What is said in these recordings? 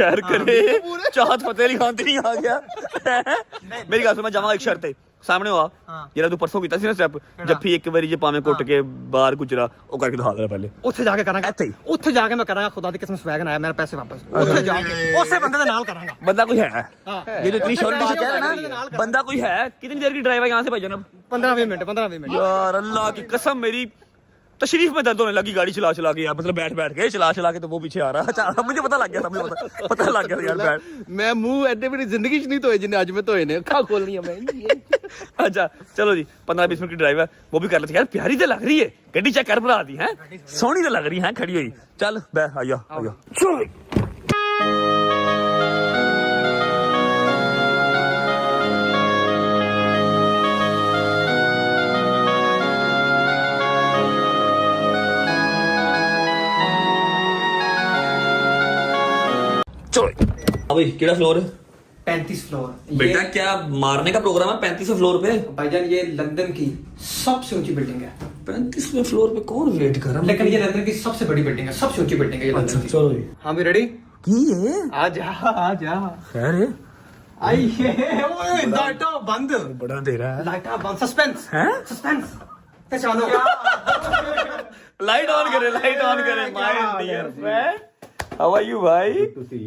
खैर करे चाहत फतेह अली खान नहीं आ गया मेरी गल सुन मैं जावांगा एक शर्त है सामने हुआ ਜਿਹੜਾ ਤੂੰ ਪਰਸੋਂ ਕੀਤਾ ਸੀ ਨਾ ਸਟੈਪ ਜੱਫੀ ਇੱਕ ਵਾਰੀ ਜੇ ਪਾਵੇਂ ਕੁੱਟ ਕੇ ਬਾਹਰ ਗੁਜਰਾ ਉਹ ਕਰਕੇ ਦਿਖਾ ਦੇ ਪਹਿਲੇ ਉੱਥੇ ਜਾ ਕੇ ਕਰਾਂਗਾ ਉੱਥੇ ਜਾ ਕੇ ਮੈਂ ਕਰਾਂਗਾ ਖੁਦਾ ਦੀ ਕਸਮ ਸਵੈਗਨ ਆਇਆ ਮੇਰੇ ਪੈਸੇ ਵਾਪਸ ਉੱਥੇ ਜਾ ਕੇ ਉਸੇ ਬੰਦੇ ਦੇ ਨਾਲ ਕਰਾਂਗਾ बंदा कोई है ये जो इतनी श्योरिटी से कह रहा है ना बंदा कोई है कितनी देर की ड्राइव है यहाँ से भाई जनाब 15-20 मिनट यार अल्लाह की कसम मेरी तशरीफ में दर्द होने लगी गाड़ी चला चला के यार मतलब बैठ के चला के तो वो पीछे आ रहा अच्छा मुझे पता लग गया था मुझे पता लग गया यार बैठ मैं मुंह एडे मेरी जिंदगी च नहीं धोए जिन्ने अज मैं धोए ने अखा खोलनी है मैं अच्छा चलो जी 15-20 मिनट की ड्राइव है वो भी कर लेते यार प्यारी तो लग रही है गड्डी चेक कर भरा दी है सोहनी तो लग रही है खड़ी हुई चल बैठ आया अभी केड़ा फ्लोर है 35 फ्लोर बेटा क्या मारने का प्रोग्राम है 35वें फ्लोर पे भाईजान ये लंदन की सबसे ऊंची बिल्डिंग है 35वें फ्लोर पे कौन वेट कर रहा है लेकिन ये लंदन की सबसे बड़ी बिल्डिंग है सबसे ऊंची बिल्डिंग है ये लंदन की चलो जी हाँ भी रेडी की है आ जा खैर है आइए ओए लाइटा बंद बड़ा दे रहा है लाइटा बंद सस्पेंस सस्पेंस पहचानो लाइट ऑन करे my dear friend how are you भाई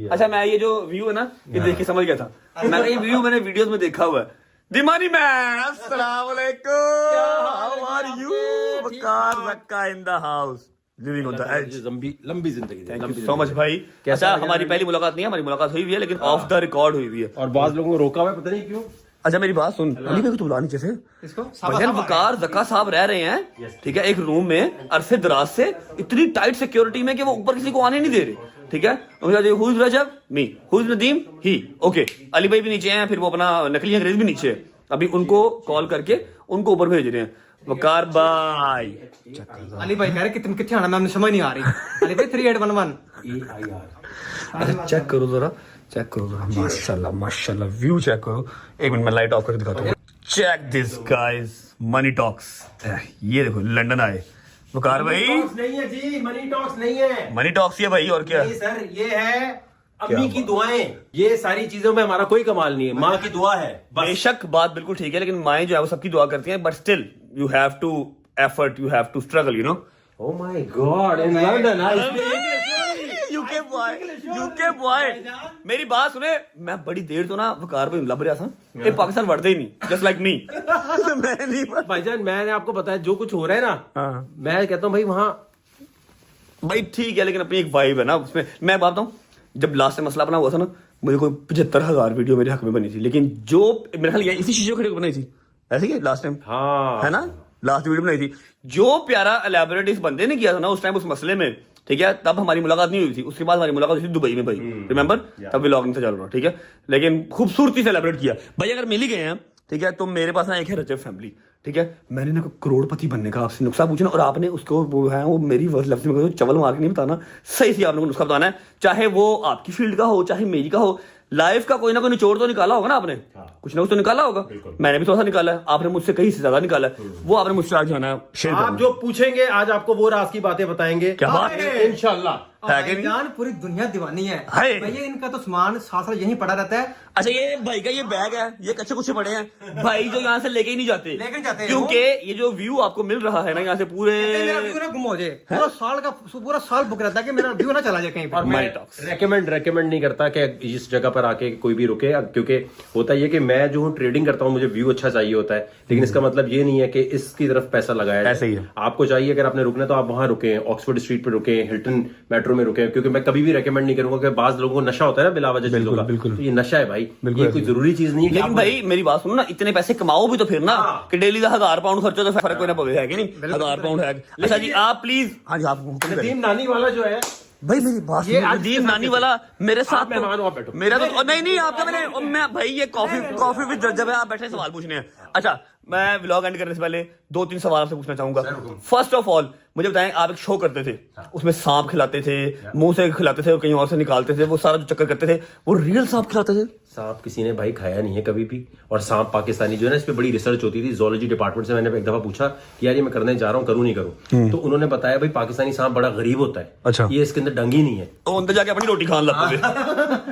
अच्छा मैं ये जो व्यू है ना ये देख के समझ गया था मैंने ये व्यू मैंने वीडियोस में देखा हुआ है द मनी मैन अस्सलाम वालेकुम हाउ आर यू वकार रक्का in the house living on the edge लंबी जिंदगी थैंक यू सो मच भाई अच्छा हमारी पहली मुलाकात नहीं है हमारी मुलाकात हुई हुई है लेकिन ऑफ द रिकॉर्ड हुई हुई है और बाज लोगों को रोका हुआ है पता नहीं क्यों अच्छा मेरी बात सुन अली भाई को तू बुला नीचे से भजन वकार जक्का साहब रह रहे हैं ठीक है एक रूम में अरसे दराज से इतनी टाइट सिक्योरिटी में कि वो ऊपर किसी को आने नहीं दे रहे ठीक है who is Rajab me who is Nadeem ही ओके अली भाई भी नीचे हैं फिर वो अपना नकली अंग्रेज भी नीचे है अभी उनको कॉल करके उनको ऊपर भेज रहे हैं वकार भाई अली भाई कह रहे कि तुम कितने आना मैं समझ नहीं आ रही अली भाई 3811 चेक करो जरा माशाल्लाह व्यू चेक करो एक मिनट मैं लाइट ऑफ करके दिखाता हूँ check this guys money talks ये देखो लंदन आए वकार भाई नहीं है जी मनी टॉक्स नहीं है मनी टॉक्स ही है भाई और क्या नहीं सर ये है अम्मी की दुआएं ये सारी चीजों में हमारा कोई कमाल नहीं है माँ की दुआ है बेशक बात बिल्कुल ठीक है लेकिन माएं जो है वो सबकी दुआ करती हैं but still you have to effort you have to struggle you know oh my god in London UK boy मेरी बात सुने मैं बड़ी देर तो ना वकार भाई लब रहा था ये पाकिस्तान बढ़ते ही नहीं जस्ट लाइक मी मैं नहीं भाईजान मैंने आपको बताया जो कुछ हो रहा है ना मैं कहता हूँ भाई वहाँ भाई ठीक है लेकिन अपनी एक वाइब है ना उसमें मैं बात बताऊँ जब लास्ट में मसला बना हुआ था ना मुझे कोई 75,000 वीडियो मेरे हक में बनी थी लेकिन जो मेरे ख्याल इसी शीशे खड़े बनाई थी ऐसे ही लास्ट टाइम हाँ है ना लास्ट वीडियो बनाई थी जो प्यारा एलैबोरेट इस बंदे ने किया था ना उस टाइम उस मसले में ठीक है तब हमारी मुलाकात नहीं हुई थी उसके बाद हमारी मुलाकात हुई थी दुबई में भाई रिमेंबर तब व्लॉग नहीं था चल रहा ठीक है लेकिन खूबसूरती से एलैबोरेट किया भाई अगर मिल ही गए हैं ठीक है तो मेरे पास ना एक है रजब फैमिली ठीक है मैंने ना करोड़पति बनने का आपसे नुस्खा पूछना और आपने उसको वो है वो मेरी लफ्ज में चवल मार के नहीं बताना सही से आपने को नुस्खा बताना है चाहे वो आपकी फील्ड का हो चाहे मेरी का हो लाइफ का कोई ना कोई निचोड़ तो निकाला होगा ना आपने कुछ ना कुछ तो निकाला होगा मैंने भी थोड़ा सा निकाला है आपने मुझसे कहीं से ज्यादा निकाला है वो आपने मुझसे आज जाना है आप जो पूछेंगे आज आपको वो राज की बातें बताएंगे क्या बात है इंशाल्लाह भाईजान पूरी दुनिया दीवानी है भैया इनका तो सामान साथ साथ यहीं पड़ा रहता है अच्छा ये भाई का ये बैग है ये कच्चे कुछ पड़े हैं भाई जो यहाँ से लेके ही नहीं जाते क्योंकि ये जो व्यू आपको मिल रहा है ना यहाँ से पूरे मेरा व्यू ना गुम हो जाए पूरा साल बुक रहता है कि मेरा व्यू ना चला जाए कहीं पर मैं रेकमेंड नहीं करता कि इस जगह पर आके कोई भी रुके क्योंकि होता ये कि मैं जो हूँ ट्रेडिंग करता हूँ मुझे व्यू अच्छा चाहिए होता है लेकिन इसका मतलब ये नहीं है कि इसकी तरफ पैसा लगाया ऐसे ही है आपको चाहिए अगर आपने रुकना तो आप वहां रुके ऑक्सफोर्ड स्ट्रीट पे रुके हिल्टन मेट्रो में रुके क्योंकि मैं कभी भी रेकमेंड नहीं करूंगा कि बाज लोगों को नशा होता है ना बिलावजह चीजों का तो ये नशा है भाई ये कोई जरूरी चीज नहीं है लेकिन भाई मेरी बात सुनो ना इतने पैसे कमाओ भी तो फिर ना कि डेली का 1000 पाउंड खर्चो तो फर्क कोई ना पवे है कि नहीं 1000 पाउंड है अच्छा जी आप प्लीज हाँ जी आप नदीम नानी वाला जो है भाई मेरी बात ये नदीम नानी वाला मेरे साथ मेहमान हो आप बैठो मेरा तो नहीं आपका मैंने मैं भाई ये कॉफी विद जब है आप बैठे सवाल पूछने हैं अच्छा मैं व्लॉग एंड करने से पहले 2-3 सवाल आपसे पूछना चाहूंगा फर्स्ट ऑफ ऑल मुझे बताएं आप एक शो करते थे उसमें सांप खिलाते थे मुंह से खिलाते थे कहीं और से निकालते थे वो सारा जो चक्कर करते थे वो रियल सांप खिलाते थे सांप किसी ने भाई खाया नहीं है कभी भी और सांप पाकिस्तानी जो है ना इस पे बड़ी रिसर्च होती थी जूलॉजी डिपार्टमेंट से मैंने एक दफा पूछा कि यार ये मैं करने जा रहा हूँ करूँ नहीं करूँ तो उन्होंने बताया भाई पाकिस्तानी सांप बड़ा गरीब होता है अच्छा ये इसके अंदर डंगी नहीं है तो अंदर जाके अपनी रोटी खान लगते थे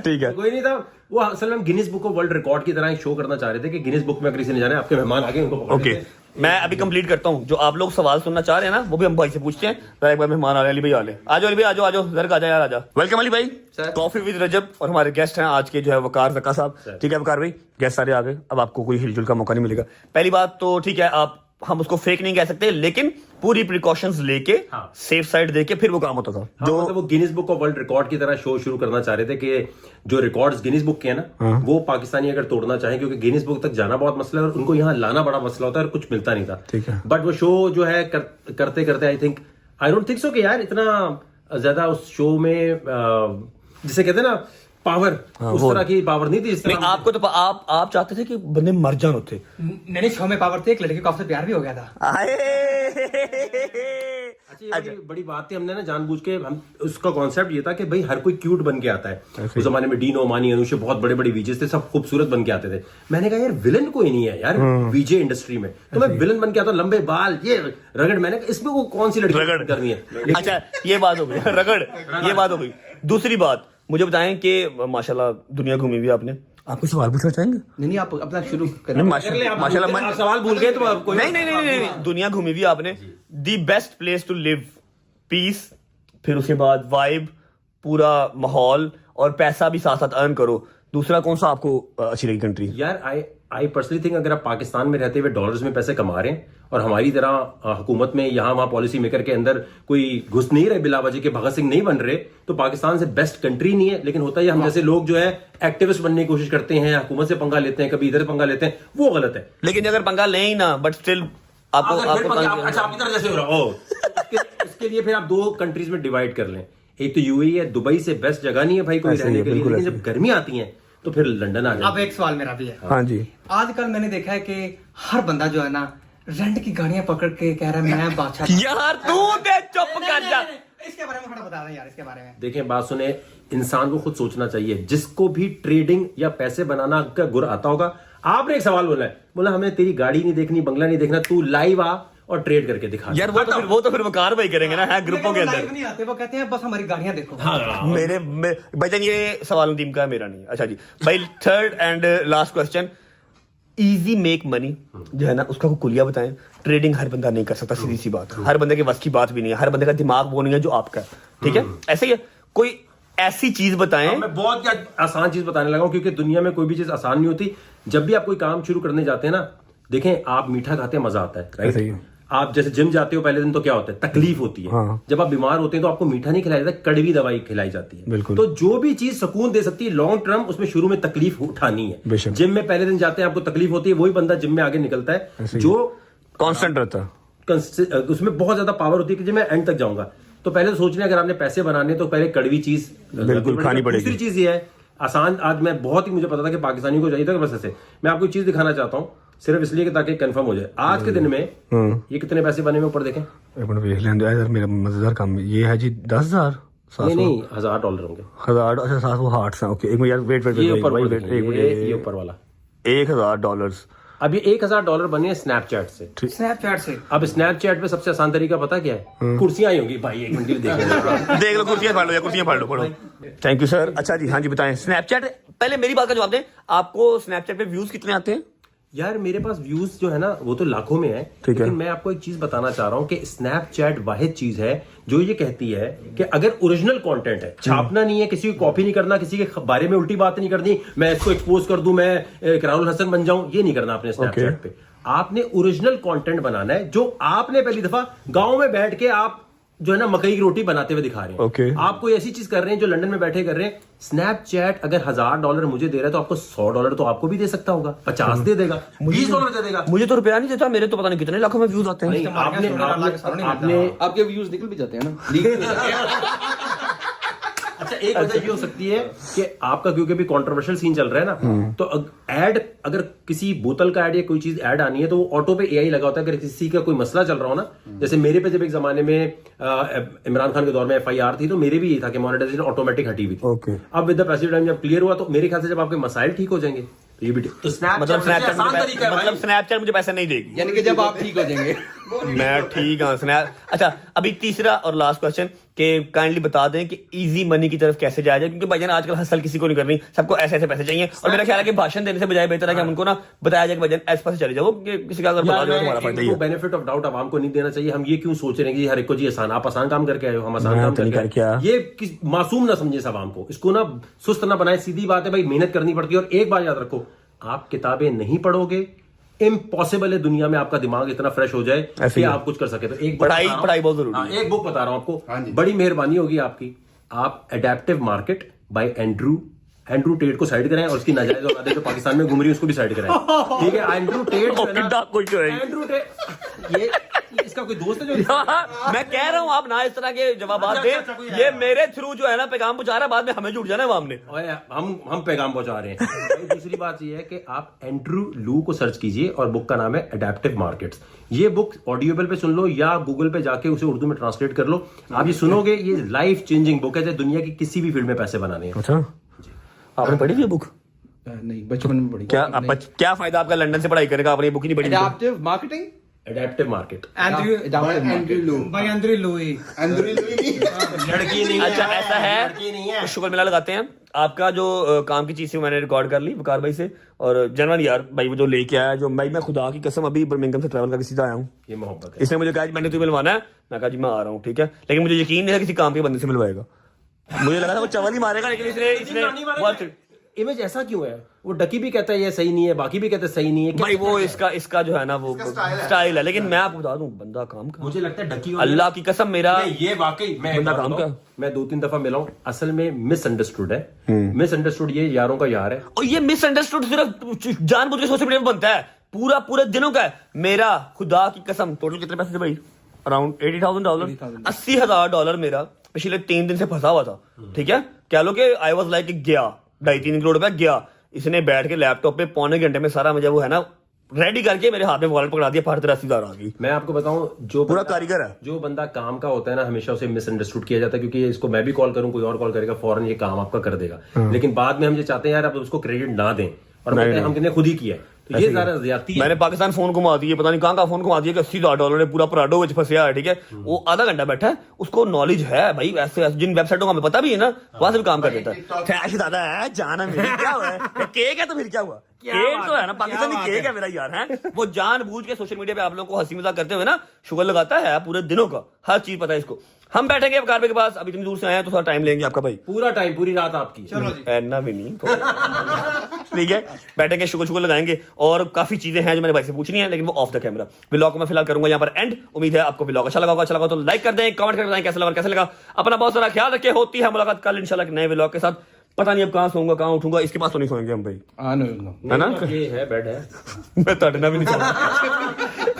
ठीक है। कोई नहीं था वो, असल में हम Guinness book of world record की तरह शो करना चाह रहे थे कि गिनीज बुक में अगर किसी ने जाना है, आपके मेहमान आगे उनको पकड़ ओके लेते हैं। मैं अभी कंप्लीट करता हूँ। जो आप लोग सवाल सुनना चाह रहे हैं ना, वो भी हम भाई से पूछते हैं। एक बार मेहमान आ रहे हैं, अली भाई आ ले, आ जाओ अली भाई, आ जाओ, आ जाओ, इधर आ जा यार, आ जा। वेलकम अली भाई, कॉफी विद रजब। और हमारे गेस्ट हैं आज के जो है वकार जक्का साहब। ठीक है वकार भाई, गेस्ट सारे आ गए, अब आपको कोई हिलजुल का मौका नहीं मिलेगा। पहली बात तो ठीक है, आप हम उसको फेक नहीं कह सकते, लेकिन पूरी प्रिकॉशंस लेके सेफ साइड देके फिर वो काम होता था। जो मतलब वो Guinness book of world record की तरह शो शुरू करना चाह रहे थे कि जो रिकॉर्ड्स गिनीज बुक के हैं ना, वो पाकिस्तानी अगर तोड़ना चाहे, क्योंकि गिनीज बुक तक जाना बहुत मसला है और उनको यहाँ लाना बड़ा मसला होता है और कुछ मिलता नहीं था। ठीक है। बट वो शो जो है करते करते आई डोंट थिंक सो कि यार इतना ज्यादा उस शो में जिसे कहते हैं ना पावर, उस तरह की पावर नहीं थी जिस तरह आपको तो आप चाहते थे कि बंदे मर जान होते। नहीं शो में पावर थे, एक लड़के को आपसे प्यार भी हो गया था। अच्छा ये बड़ी बात थी, हमने ना जानबूझ के हम उसका कॉन्सेप्ट ये था कि भाई हर कोई क्यूट बन के आता है। उस जमाने में डीनो मानी अनुष्य बहुत बड़े बड़े वीजेस थे, सब खूबसूरत बन के आते थे। मैंने कहा यार विलन कोई नहीं है यार वीजे इंडस्ट्री में, तो मैं विलन बन के आता हूँ, लंबे बाल, ये रगड़। मैंने कहा इसमें वो कौन सी लड़की करनी है। अच्छा ये बात हो गई रगड़, ये बात हो गई। दूसरी बात मुझे बताएं कि माशाल्लाह दुनिया घूमी हुई आपने, आप कुछ सवाल पूछना चाहेंगे? नहीं आप अपना शुरू नहीं, माशाल्लाह आप सवाल भूल गए तो आप कोई नहीं, दुनिया घूमी हुई आपने। The best place to live, peace, फिर उसके बाद वाइब, पूरा माहौल और पैसा भी साथ साथ अर्न करो, दूसरा कौन सा आपको अच्छी लगी कंट्री? यार आई पर्सनली थिंक अगर आप पाकिस्तान में रहते हुए डॉलर्स में पैसे कमा रहे हैं और हमारी तरह हुकूमत में यहाँ वहां पॉलिसी मेकर के अंदर कोई घुस नहीं रहे, बिला वजह के भगत सिंह नहीं बन रहे, तो पाकिस्तान से बेस्ट कंट्री नहीं है। लेकिन होता है हम जैसे लोग जो है एक्टिविस्ट बनने की कोशिश करते हैं, हुकूमत से पंगा लेते हैं, कभी इधर पंगा लेते हैं, वो गलत है। लेकिन अगर पंगा ले ही ना, बट स्टिल आपको अच्छा आप इधर जैसे हो रहा हो, इसके लिए फिर आप दो कंट्रीज में डिवाइड कर लें। एक तो यूएई है, दुबई से बेस्ट जगह नहीं है भाई कोई रहने के लिए, लेकिन जब गर्मी आती है तो फिर लंदन आ जाए। अब एक सवाल मेरा भी है। हाँ जी, आजकल मैंने देखा है कि हर बंदा जो है ना रेंट की गाड़ियां पकड़ के कह रहा है मैं बादशाह। यार तू दे चुप कर जा। इसके बारे में थोड़ा बता दें यार, इसके बारे में। देखें बात सुने, इंसान को खुद सोचना चाहिए। जिसको भी ट्रेडिंग या पैसे बनाना का गुर आता होगा, आपने एक सवाल बोला हमें तेरी गाड़ी नहीं देखनी, बंगला नहीं देखना, तू लाइव आ और ट्रेड करके दिखा। यार वो तो फिर वकार भाई करेंगे ना, है ग्रुपों के अंदर नहीं आते, वो कहते हैं बस हमारी गाड़ियां देखो। मेरे भाईजान ये सवाल टीम का है, मेरा नहीं। अच्छा जी भाई, third and last question, easy make money जो है ना उसका कोई कुलिया बताएं। ट्रेडिंग हर बंदा नहीं कर सकता, सीधी सी बात, हर बंदे के बस की बात भी नहीं है, हर बंदे का दिमाग वो नहीं है जो आपका है, ठीक है? ऐसे ही है, कोई ऐसी चीज बताएं। मैं बहुत आसान चीज बताने लगा हूं, क्योंकि दुनिया में कोई भी चीज आसान नहीं होती। जब भी आप कोई काम शुरू करने जाते हैं ना, देखें आप मीठा खाते हैं मजा आता है, राइट? आप जैसे जिम जाते हो पहले दिन तो क्या होता है, तकलीफ होती है। हाँ। जब आप बीमार होते हैं तो आपको मीठा नहीं खिलाया जाता, कड़वी दवाई खिलाई जाती है। बिल्कुल। तो जो भी चीज सुकून दे सकती है लॉन्ग टर्म, उसमें शुरू में तकलीफ उठानी है। जिम में पहले दिन जाते हैं आपको तकलीफ होती है, वही बंदा जिम में आगे निकलता है जो कांस्टेंट रहता है, उसमें बहुत ज्यादा पावर होती है कि जब मैं एंड तक जाऊंगा। तो पहले तो सोचना, अगर आपने पैसे बनाने तो पहले कड़वी चीज बिल्कुल खानी पड़ेगी। दूसरी चीज ये है आसान, आज मैं बहुत ही मुझे पता था कि पाकिस्तानियों को चाहिए था, बस ऐसे मैं आपको एक चीज दिखाना चाहता हूँ, सिर्फ इसलिए कि ताकि कंफर्म हो जाए। आज के दिन में ये कितने पैसे बने में ऊपर देखें, एक मिनट देख लें यार, मेरा मजेदार काम ये है जी, 10,000 नहीं $1000 होंगे। 1000, अच्छा 700 ओके। एक मिनट यार, वेट ये ऊपर वाला $1000। अब ये $1000 बने स्नैपचैट से। स्नैपचैट से। अब स्नैपचैट पे सबसे आसान तरीका पता क्या है? कुर्सियां ही होंगी भाई, एक मिनट देख लो, कुर्सियां फाड़ लो, या कुर्सियां फाड़ लो, पढ़ो। Thank you sir. अच्छा जी, हाँ जी बताएं, स्नैपचैट, पहले मेरी बात का जवाब दें, आपको स्नैपचैट पे व्यूज कितने आते हैं? यार मेरे पास व्यूज जो है ना वो तो लाखों में है, लेकिन मैं आपको एक चीज बताना चाह रहा हूं कि स्नैपचैट वाहिद चीज है जो ये कहती है कि अगर ओरिजिनल कंटेंट है, छापना नहीं है, किसी को कॉपी नहीं करना, किसी के बारे में उल्टी बात नहीं करनी, मैं इसको एक्सपोज कर दूं, मैं राहुल हसन बन जाऊं, ये नहीं करना आपने स्नैपचैट पे। आपने ओरिजिनल कंटेंट बनाना है, जो आपने पहली दफा गांव में बैठ के आप जो है ना मकई की रोटी बनाते हुए दिखा रहे हैं। आप कोई ऐसी चीज कर रहे हैं जो लंदन में बैठे कर रहे हैं। स्नैपचैट अगर $1000 मुझे दे रहा है तो आपको $100 तो आपको भी दे सकता होगा, 50 दे देगा, $20 दे देगा। मुझे तो रुपया नहीं देता, मेरे तो पता नहीं कितने लाखों में व्यूज आते हैं। आपके व्यूज निकल भी जाते हैं ना। अच्छा एक वजह ये हो सकती है कि आपका क्योंकि भी कंट्रोवर्शियल सीन चल रहा है ना, तो ऐड, अगर किसी बोतल का ऐड या कोई चीज ऐड आनी है तो वो ऑटो पे एआई लगा होता है। अगर किसी का कोई मसला चल रहा हो ना, जैसे मेरे पे जब एक जमाने में इमरान खान के दौर में FIR थी, तो मेरे भी ये था कि मोनेटाइजेशन ऑटोमेटिक हटी हुई थी। अब विद द पैसेज टाइम जब क्लियर हुआ तो मेरे ख्याल से जब आपके मसाइल ठीक हो जाएंगे तो ये भी ठीक। तो मतलब स्नैपचैट मुझे पैसे नहीं देगी, यानी कि जब आप ठीक हो जाएंगे। मैं ठीक हाँ स्नैप। अच्छा अभी तीसरा और लास्ट क्वेश्चन कि काइंडली बता दें कि इजी मनी की तरफ कैसे जाया जाए, क्योंकि भाईजान आजकल हसल किसी को नहीं करनी, सबको ऐसे ऐसे पैसे चाहिए। और मेरा ख्याल है कि भाषण देने से बजाय बेहतर है कि हम उनको ना बताया जाए कि भाईजान ऐसे पैसे चले जाओ, कि किसी का अगर बता दो हमारा फायदा ही है। बेनिफिट ऑफ डाउट आवाम को नहीं देना चाहिए। हम ये क्यों सोच रहे हैं कि हर एक को जी आसान, आप आसान काम करके आए हो, हम आसान काम करके आए। ये मासूम ना समझे इस आवाम को, इसको ना सुस्त ना बनाए। सीधी बात है भाई, मेहनत करनी पड़ती है। और एक बात याद रखो, आप किताबें नहीं पढ़ोगे, इम्पॉसिबल है दुनिया में आपका दिमाग इतना फ्रेश हो जाए कि आप कुछ कर सके। तो एक पढ़ाई बहुत जरूरी है। एक बुक बता रहा हूं आपको, बड़ी मेहरबानी होगी आपकी। आप adaptive market by Andrew Tate को साइड करें और उसकी नाजायज औलादें जो पाकिस्तान में घूम रही है उसको भी साइड करें। ठीक है, एंड्रू टेट जो है ना, एंड्रू टेट ये इसका कोई दोस्त है जो मैं कह रहा हूँ आप ना इस तरह के जवाब दें। ये मेरे थ्रू जो है ना पैगाम पहुंचा रहा है, बाद में हमें जुड़ जाना है वाम ने। हम पैगाम पहुंचा रहे हैं। दूसरी बात ये है कि आप एंड्रू लू को सर्च कीजिए और बुक का नाम है एडेप्टिव मार्केट्स। ये बुक ऑडियोबल पे सुन लो या गूगल पे जाके उसे उर्दू में ट्रांसलेट कर लो। आप ये सुनोगे, ये लाइफ चेंजिंग बुक है, दुनिया की किसी भी फील्ड में पैसे बनाने हैं। अच्छा आपने पढ़ी थी बुक? नहीं, बचपन में पढ़ी। क्या फायदा आपका लंदन से पढ़ाई करने का, आपने बुक ही नहीं पढ़ी? Adaptive marketing, adaptive market, Andrew Louis. लड़की नहीं। अच्छा ऐसा है, शुक्र मिला लगाते हैं। आपका जो काम की चीज थी मैंने रिकॉर्ड कर ली वकार भाई से। और जनरल यार भाई वो जो लेके आया, जो मैं खुदा की कसम अभी बर्मिंघम से ट्रैवल करके सीधा आया हूँ। ये मोहब्बत है। इसने मुझे कहा मैंने तुम्हें मिलवाना है, मैं कहा जी मैं आ रहा हूँ। ठीक है, लेकिन मुझे यकीन नहीं था किसी काम के बंदे से मिलवाएगा। मुझे लगा था वो चवल ही मारेगा, लेकिन इसने इमेज ऐसा क्यों है? वो डकी भी कहता है ये सही नहीं है, बाकी भी कहते हैं सही नहीं है। भाई वो इसका जो है ना वो स्टाइल है। लेकिन मैं आपको बता दूं, बंदा काम का, मुझे लगता है डकी अल्लाह की कसम मेरा ये वाकई मैं बंदा काम का। मैं 2-3 दफा मिला हूं, असल में मिसअंडरस्टूड है। मिसअंडरस्टूड ये यारों का यार है। और ये मिसअंडरस्टूड सिर्फ जानबूझ के सोशल मीडिया में बनता है, पूरे दिनों का है। मेरा खुदा की कसम टोटल कितने पैसे थे भाई? अराउंड $80,000, $80,000 मेरा पिछले 3 दिन से फंसा हुआ था। ठीक है, कह लो कि आई वॉज लाइक गया 2.5-3 करोड़ रुपया गया। इसने बैठ के लैपटॉप पे पौने घंटे में सारा मुझे वो है ना रेडी करके मेरे हाथ में वॉलेट पकड़ा दिया, 80,000 आ गई। मैं आपको बताऊं, जो पूरा कारीगर है, जो बंदा काम का होता है ना, हमेशा उसे मिसअंडरस्टूड किया जाता है। क्योंकि इसको मैं भी कॉल करूं, कोई और कॉल करेगा, फौरन ये काम आपका कर देगा। लेकिन बाद में हम ये चाहते हैं यार आप उसको क्रेडिट ना दें और बोलते हैं हमने खुद ही किया है। तो ये ज्यादा ज्यादती है। मैंने पाकिस्तान फोन घुमा दिए, पता नहीं कहाँ फोन घुमा दिया कि $80,000 ने पूरा पराडो में फंसा है। ठीक है, वो आधा घंटा बैठा है, उसको नॉलेज है भाई। वैसे जिन वेबसाइटों का हमें पता भी है ना, वहां से भी काम कर देता है। कैश दादा है, जाना मेरी क्या हुआ है, केक है तो फिर क्या हुआ? केक तो है ना, पाकिस्तानी केक है मेरा यार है। वो जानबूझ के सोशल मीडिया पे आप लोगों को हंसी मजाक करते हुए ना शुगर लगाता है पूरे दिनों का, हर चीज पता है इसको। हम बैठेंगे अब कारबे के पास, अभी इतनी दूर से आए हैं तो थोड़ा टाइम लेंगे आपका भाई। पूरा टाइम, पूरी रात आपकी। ऐना भी नहीं ठीक है, बैठेंगे शुगर लगाएंगे और काफी चीजें हैं जो मैंने भाई से पूछनी है, लेकिन वो ऑफ द कैमरा। व्लॉग को मैं फिलहाल करूंगा यहाँ पर एंड। उम्मीद है आपको व्लॉग अच्छा लगा तो लाइक कर दें, कमेंट करके बताएं कैसा लगा। अपना बहुत सारा ख्याल रखें। होती है मुलाकात कल इंशाल्लाह नए व्लॉग के साथ। पता नहीं अब कहाँ सोऊंगा, कहाँ उठूंगा, इसके पास तो नहीं सोएंगे हम भाई, है ना? ये है बेड है, मैं तड़ना भी नहीं चाहता।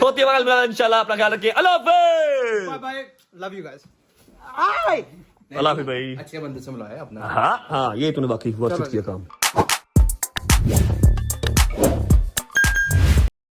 होती है कल इंशाल्लाह। अपना ख्याल रखिए। अल्लाह हाफिज़, bye bye, love you guys. अल्लाह हाफिज़ भाई। अच्छे बंदे से मिलाया अपना। हाँ, ये तूने वाकई बहुत अच्छा किया काम।